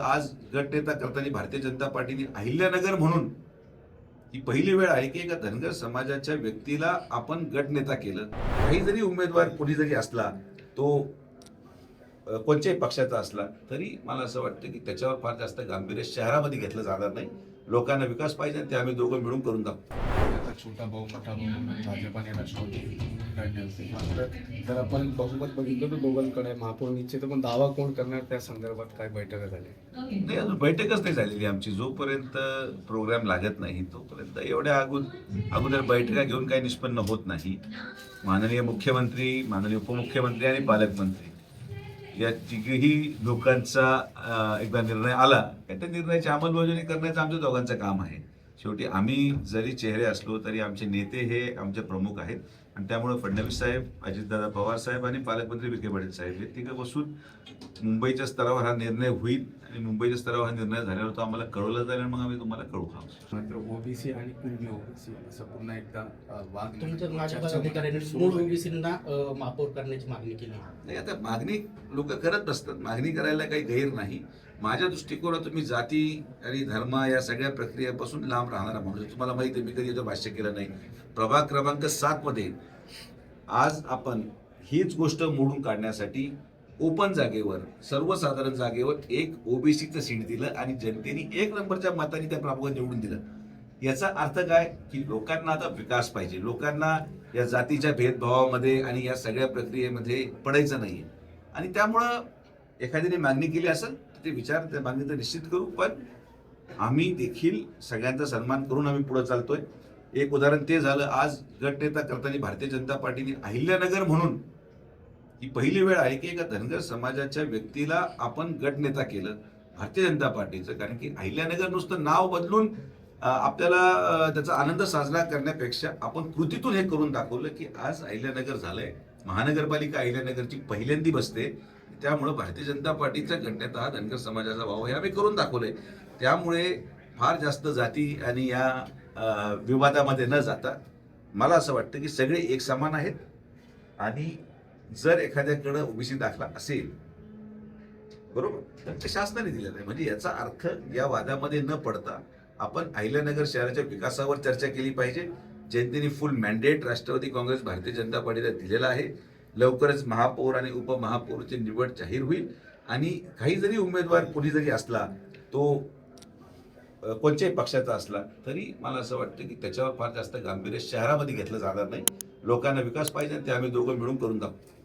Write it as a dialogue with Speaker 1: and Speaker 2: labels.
Speaker 1: आज गटनेता करताना भारतीय जनता पार्टीने अहिल्यानगर म्हणून ही पहिली वेळ आहे की एका धनगर समाजाच्या व्यक्तीला आपण गटनेता केलं. काही जरी उमेदवार कोणी जरी असला, तो कोणत्याही पक्षाचा असला, तरी मला असं वाटतं की त्याच्यावर फार जास्त गांभीर्य शहरामध्ये घेतलं जाणार नाही. लोकांना विकास पाहिजे, ते आम्ही दोघं मिळून करून दाखवू.
Speaker 2: आता छोटा भाऊ मोठा भाऊ भाजप आणि राष्ट्रवादी काढले होते. मात्र जर आपण बहुमत बघितलं तर दोघांकडे महापौर निश्चित, पण दावा कोण करणार त्या संदर्भात काय बैठका झाली?
Speaker 1: नाही, अजून बैठकच नाही झालेली आमची. जोपर्यंत प्रोग्राम लागत नाही तोपर्यंत एवढ्या अगोदर बैठका घेऊन काही निष्पन्न होत नाही. माननीय मुख्यमंत्री, माननीय उपमुख्यमंत्री आणि पालकमंत्री या तिघही लोकांचा एकदा निर्णय आला की त्या निर्णयाची अंमलबजावणी करण्याचं आमच्या दोघांचं काम आहे. शेवटी आम्ही जरी चेहरे असलो तरी आमचे नेते हे आमचे प्रमुख आहेत आणि त्यामुळे फडणवीस साहेब, अजितदादा पवार साहेब आणि पालकमंत्री विखे पाटील साहेब हे तिघं बसून मुंबईच्या स्तरावर हा निर्णय होईल आणि मुंबईच्या स्तरावर हा निर्णय झाल्यावर तो आम्हाला कळवला जाईल आणि मग आम्ही तुम्हाला कळवू.
Speaker 2: मात्र ओबीसी आणि पूर्वी ओबीसी असं पुन्हा एकदा वाद
Speaker 3: तुमचं माझ्या पदाधिकाऱ्यांनी मूळ ओबीसींना महापौर करण्याची मागणी केली.
Speaker 1: नाही, आता मागणी लोक करत असतात, मागणी करायला काही गैर नाही. माझ्या दृष्टिकोनातून मी जाती आणि धर्म या सगळ्या प्रक्रियेपासून लांब राहणारा माणूस. तुम्हाला माहिती आहे, मी कधी याचं भाष्य केलं नाही. प्रभाग क्रमांक 7 मध्ये आज आपण हीच गोष्ट मोडून काढण्यासाठी ओपन जागेवर, सर्वसाधारण जागेवर एक ओबीसीचं सीट दिलं आणि जनतेने 1 नंबरच्या मताने त्या प्रभागात निवडून दिलं. याचा अर्थ काय की लोकांना आता विकास पाहिजे. लोकांना या जातीच्या भेदभावामध्ये आणि या सगळ्या प्रक्रियेमध्ये पडायचं नाहीये. आणि त्यामुळं एखाद्याने मागणी केली असेल तर ते विचार, त्या मागणीचं निश्चित करू. पण आम्ही देखील सगळ्यांचा सन्मान करून आम्ही पुढे चालतोय. एक उदाहरण ते झालं, आज गटनेता करताना भारतीय जनता पार्टीने अहिल्यानगर म्हणून ही पहिली वेळ आहे की एका धनगर समाजाच्या व्यक्तीला आपण गटनेता केलं भारतीय जनता पार्टीचं. कारण की अहिल्यानगर नुसतं नाव बदलून आपल्याला त्याचा आनंद साजरा करण्यापेक्षा आपण कृतीतून हे करून दाखवलं की आज अहिल्यानगर झालंय. महानगरपालिका अहिल्यानगरची पहिल्यांदी बसते. त्यामुळे भारतीय जनता पार्टीचा गटनेता हा धनगर समाजाचा भाव हे आम्ही करून दाखवलंय. त्यामुळे फार जास्त जाती आणि या विवादामध्ये न जाता मला असं वाटतं की सगळे एक समान आहेत. आणि जर एखाद्याकडं ओबीसी दाखला असेल, बरोबर, तर ते शासनाने दिलेलं आहे. म्हणजे याचा अर्थ या वादामध्ये न पडता आपण अहिल्यानगर शहराच्या विकासावर चर्चा केली पाहिजे. जनतेने फुल मॅन्डेट राष्ट्रवादी काँग्रेस, भारतीय जनता पार्टीला दिलेला आहे. लवकरच महापौर आणि उपमहापौरची निवड जाहीर होईल. आणि काही जरी उमेदवार कोणी जरी असला, तो कोणत्याही पक्षाचा असला, तरी मला असं वाटतं की त्याच्यावर फार जास्त गांभीर्य शहरामध्ये घेतलं जाणार नाही. लोकांना विकास पाहिजे, ते आम्ही दोघं मिळून करून दाखवू.